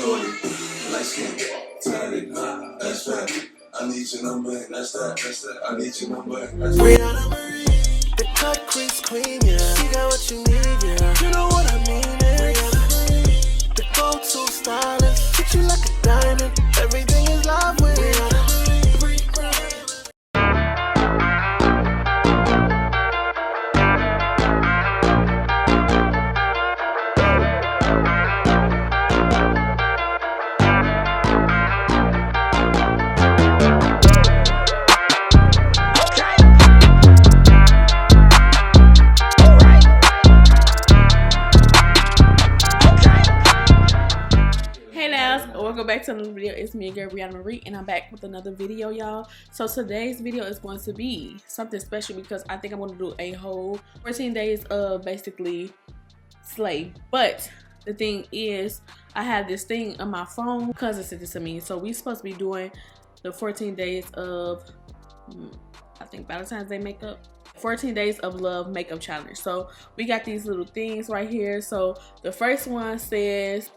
Light skin, tatted, that's fat. I need your number, that's that. I need your number. Briana Marie, the cut crease queen, yeah. She got what you need, yeah. You know what I mean, yeah. Briana Marie, the go-to stylist. Treat you like a diamond. Everything is love with Briana Marie. Welcome back to another video. It's me again, Briana Marie, and I'm back with another video, y'all. So today's video is going to be something special because I think I'm going to do a whole 14 days of basically slay. But the thing is, I have this thing on my phone. My cousin sent this to me. So we supposed to be doing the 14 days of, I think Valentine's Day makeup. 14 days of love makeup challenge. So we got these little things right here. So the first one says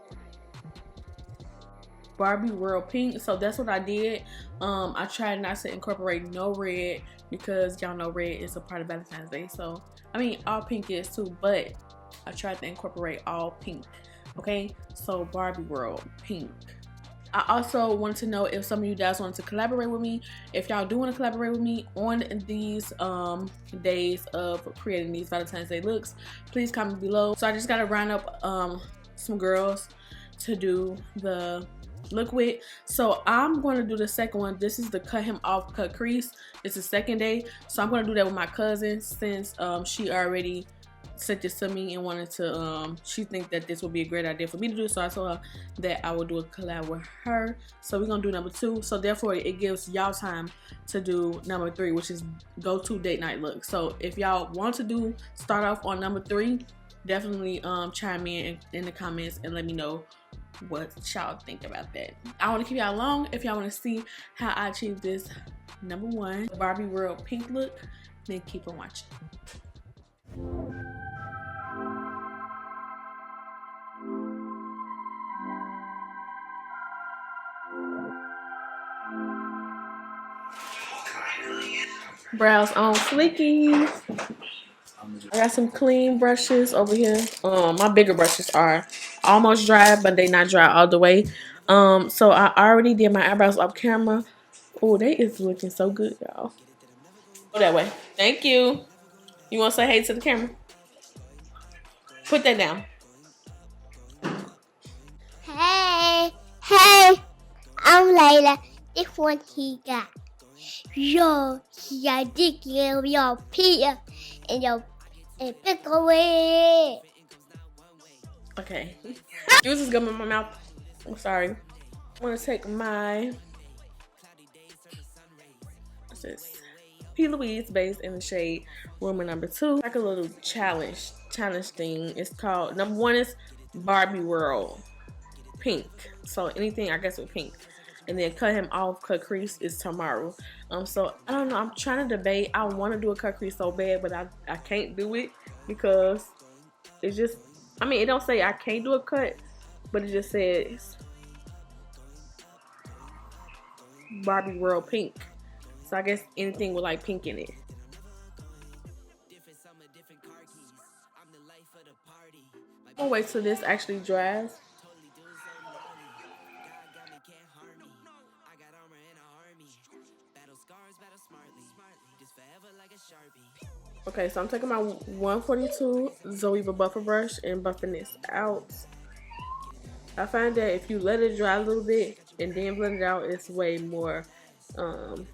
Barbie World Pink, so that's what I did. I tried not to incorporate no red because y'all know red is a part of Valentine's Day. So I mean all pink is too, but I tried to incorporate all pink. Okay, so Barbie World Pink. I also wanted to know if some of you guys wanted to collaborate with me. If y'all do want to collaborate with me on these days of creating these Valentine's Day looks, please comment below. So I just gotta round up some girls to do the look with. So I'm going to do the second one. This is the cut him off cut crease. It's the second day, so I'm going to do that with my cousin since she already sent this to me and wanted to she think that this would be a great idea for me to do, so I told her that I would do a collab with her. So we're gonna do number 2, so therefore it gives y'all time to do number 3, which is go to date night look. So if y'all want to start off on number 3, definitely chime in the comments and let me know what y'all think about that. I want to keep y'all long. If y'all want to see how I achieve this number 1 Barbie World Pink look, then keep on watching. Brows on flickies. I got some clean brushes over here. My bigger brushes are almost dry, but they not dry all the way. So I already did my eyebrows off camera. Oh, they is looking so good, y'all. Go that way. Thank you. You want to say hey to the camera? Put that down. Hey, I'm Layla. This one he got. Yo, he got dick in your Peter and your pick away. Okay. Juice is gum in my mouth. I'm sorry. I'm gonna take my Plouise Base in the shade Rumor number 2. Like a little challenge thing. It's called, number 1 is Barbie World Pink. So anything I guess with pink. And then cut him off cut crease is tomorrow. So I don't know, I'm trying to debate. I want to do a cut crease so bad, but I can't do it because it's just, I mean, it don't say I can't do a cut, but it just says Barbie World Pink. So I guess anything with like pink in it. I'll wait till this actually dries. Okay, so I'm taking my 142 Zoeva buffer brush and buffing this out. I find that if you let it dry a little bit and then blend it out, it's way more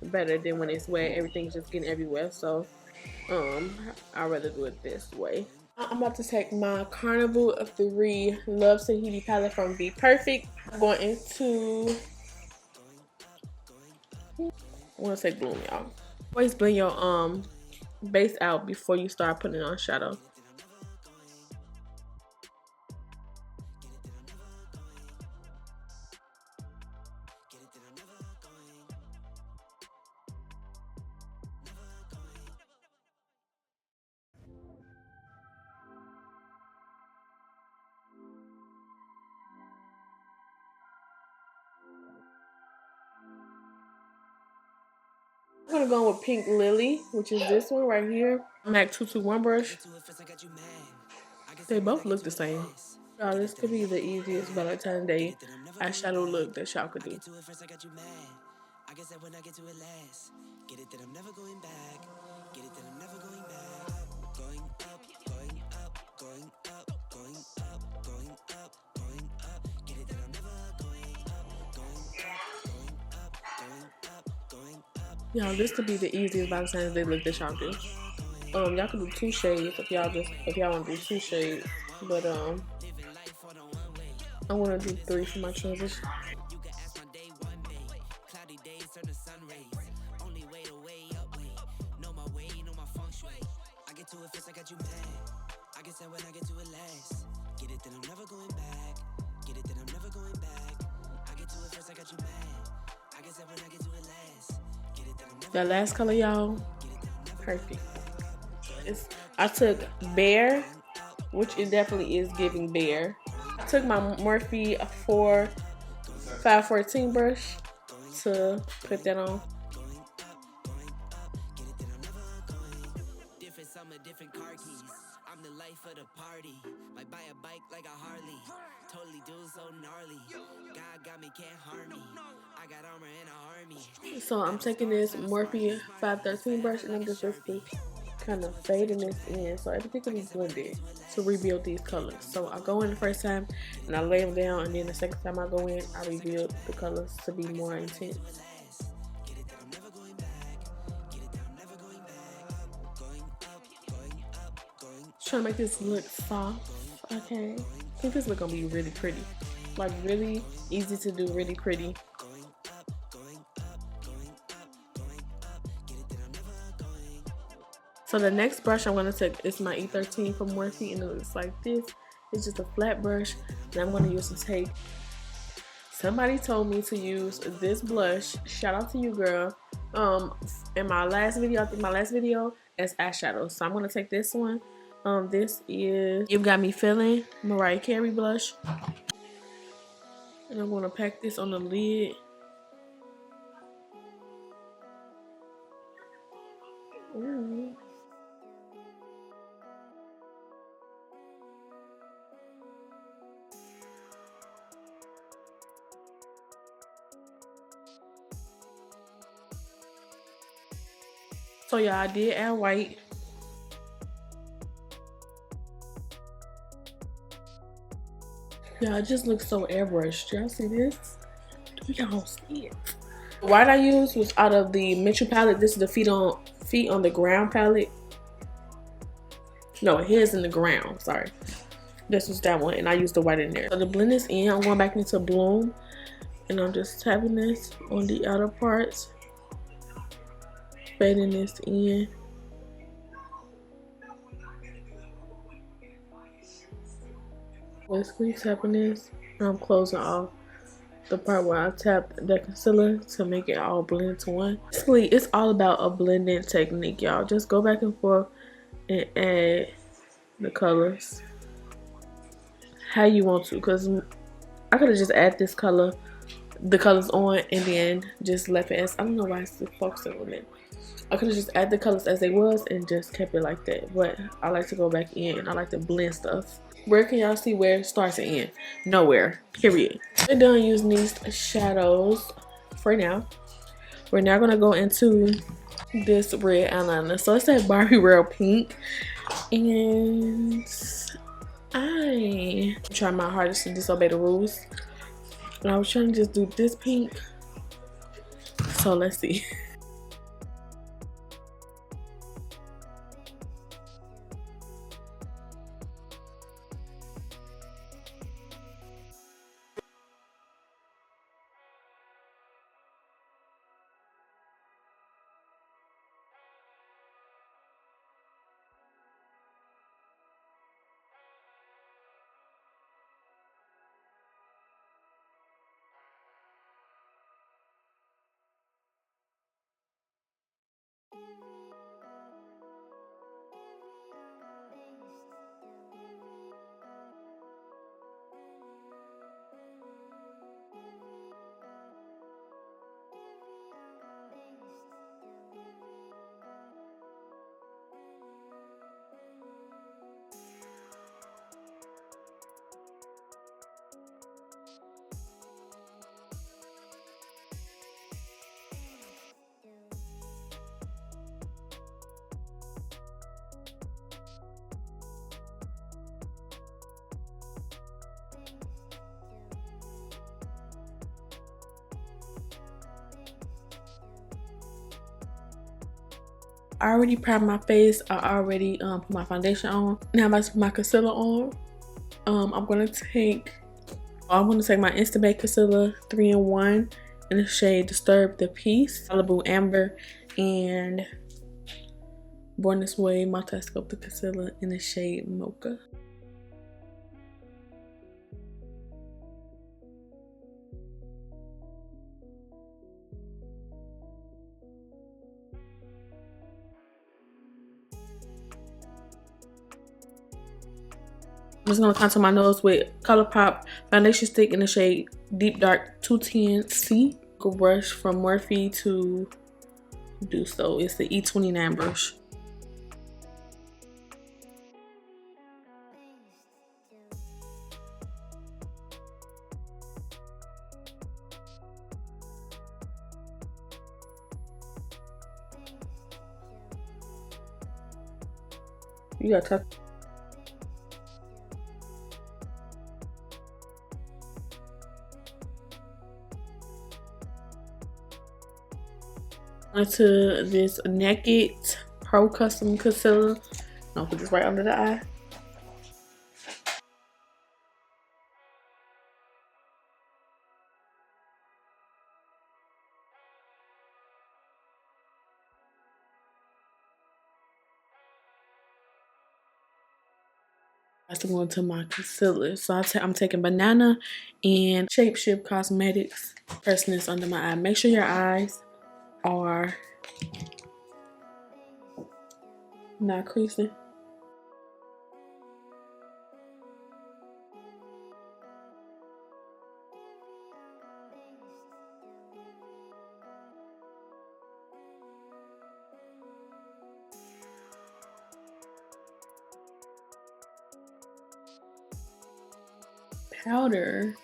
better than when it's wet. Everything's just getting everywhere. So I'd rather do it this way. I'm about to take my Carnival of 3 Love Tahiti palette from Be Perfect. I'm going into, I want to say bloom, y'all. Always blend your base out before you start putting on shadow. I'm gonna go with Pink Lilly, which is this one right here. MAC 221 brush. They both look the same. Y'all, this could be the easiest Valentine's Day eyeshadow look that y'all could do. Y'all, this could be the easiest Valentine's Day look that y'all do. Y'all could do 2 shades if y'all want to do 2 shades. But I want to do 3 for my transition. That last color, y'all, perfect. I took Bear, which it definitely is giving Bear. I took my Morphe 514 brush to put that on. So I'm taking this Morphe 513 brush and I'm just basically kind of fading this in so everything can be blended to rebuild these colors. So I go in the first time and I lay them down, and then the second time I go in, I rebuild the colors to be more intense. Trying to make this look soft, okay? I think this look gonna be really pretty. Like really easy to do, really pretty. So the next brush I'm gonna take is my E13 from Morphe, and it looks like this. It's just a flat brush, and I'm gonna use to take. Somebody told me to use this blush. Shout out to you, girl. In my last video, I think my last video, as eyeshadow. So I'm gonna take this one. This is You Got Me Feeling Mariah Cary blush, and I'm gonna pack this on the lid. Ooh. So yeah, I did add white. Yeah, it just looks so airbrushed. Y'all see this? Y'all see it? The white I used was out of the Mitchell palette. This is the Feet on the Ground palette. No, Heads in the Ground. Sorry. This was that one, and I used the white in there. So to blend this in, I'm going back into Bloom, and I'm just tapping this on the outer parts, fading this in. Basically tapping this, and I'm closing off the part where I tapped the concealer to make it all blend to one. Basically, it's all about a blending technique, y'all. Just go back and forth and add the colors how you want to, because I could have just added this color, the colors on, and then just left it as, I don't know why it's focusing on it. I could have just added the colors as they was and just kept it like that, but I like to go back in and I like to blend stuff. Where can y'all see where it starts and ends? Nowhere, period. We're done using these shadows for now. We're now gonna go into this red eyeliner. So it's that Barbie Real Pink, and I try my hardest to disobey the rules, and I was trying to just do this pink. So let's see. I already primed my face. I already put my foundation on. Now I'm about to put my concealer on. I'm gonna take my Instabake Concealer 3-in-1 in the shade Disturb the Peace, Malibu Amber, and Born This Way Multi-Sculpted Concealer in the shade Mocha. I'm just gonna contour my nose with Colourpop foundation stick in the shade Deep Dark 210C. A brush from Morphe to do so. It's the E29 brush. You gotta touch. Onto this Naked Pro Custom Concealer. I'll put this right under the eye. I have to go into my concealer. So I'm taking Banana and Shape Cosmetics. Pressing this under my eye. Make sure your eyes are not creasing. Powder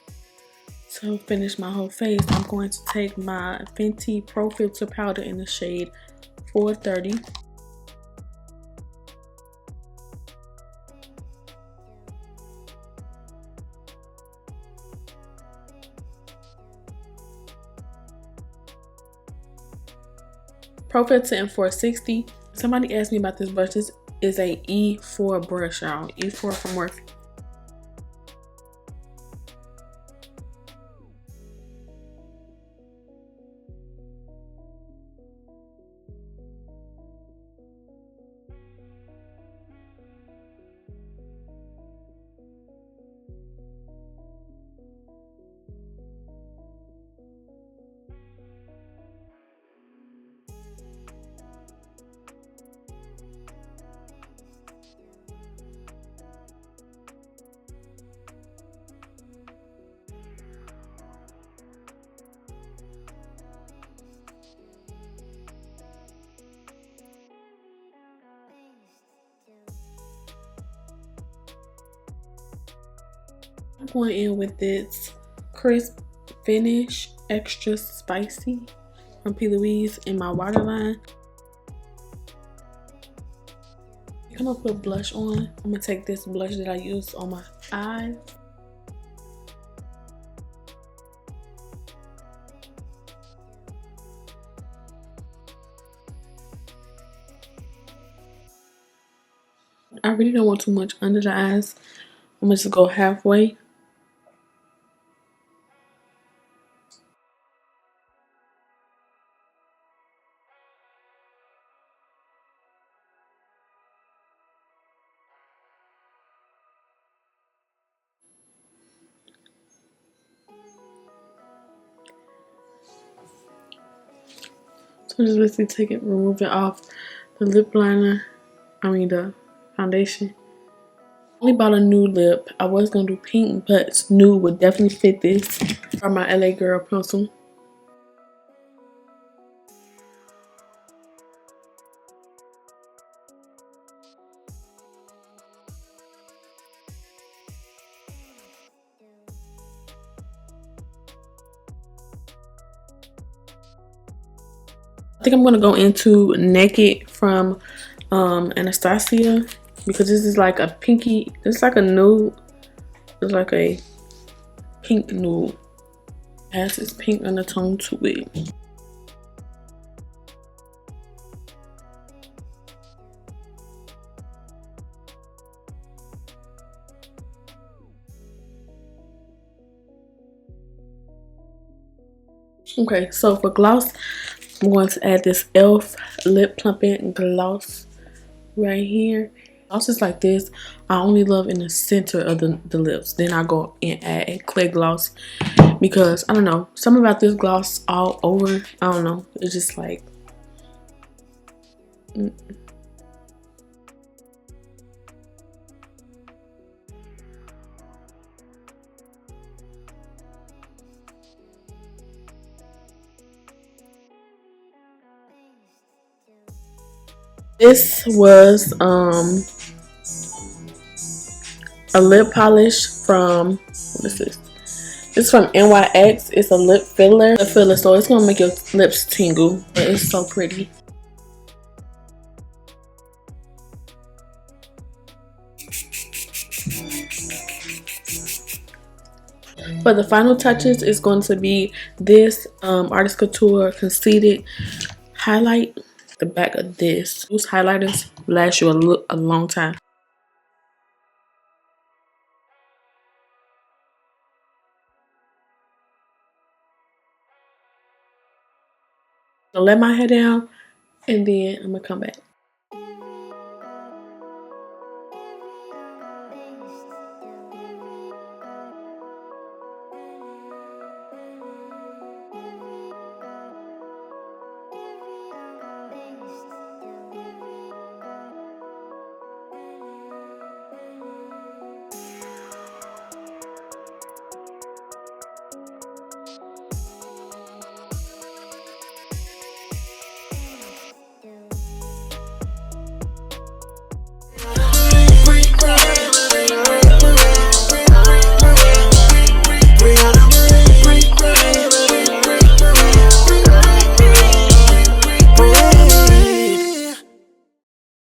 to finish my whole face. I'm going to take my Fenty Pro Filtr powder in the shade 430. Pro Filtr in 460. Somebody asked me about this brush. This is a E4 brush, y'all. E4 from Morphe. I'm going in with this Crisp Finish Extra Spicy from Plouise in my waterline. I'm gonna put blush on. I'm gonna take this blush that I used on my eyes. I really don't want too much under the eyes. I'm gonna just go halfway. So just basically remove it off the lip liner. The foundation. I only bought a nude lip. I was gonna do pink, but nude would definitely fit this. For my LA Girl pencil. I think I'm gonna go into Naked from Anastasia, because this is like a pinky. It's like a nude. It's like a pink nude. It has this pink undertone to it. Okay, so for gloss, I'm going to add this e.l.f. lip plumping gloss right here. Gloss is like this. I only love in the center of the lips. Then I go and add a clear gloss because I don't know, something about this gloss all over. I don't know. It's just like. This was a lip polish from, what is this? It's from NYX. It's a lip filler. So it's gonna make your lips tingle. It's so pretty. For the final touches, is going to be this Artist Couture Conceited highlight. The back of this. Those highlighters last you a long time. So let my hair down, and then I'm gonna come back.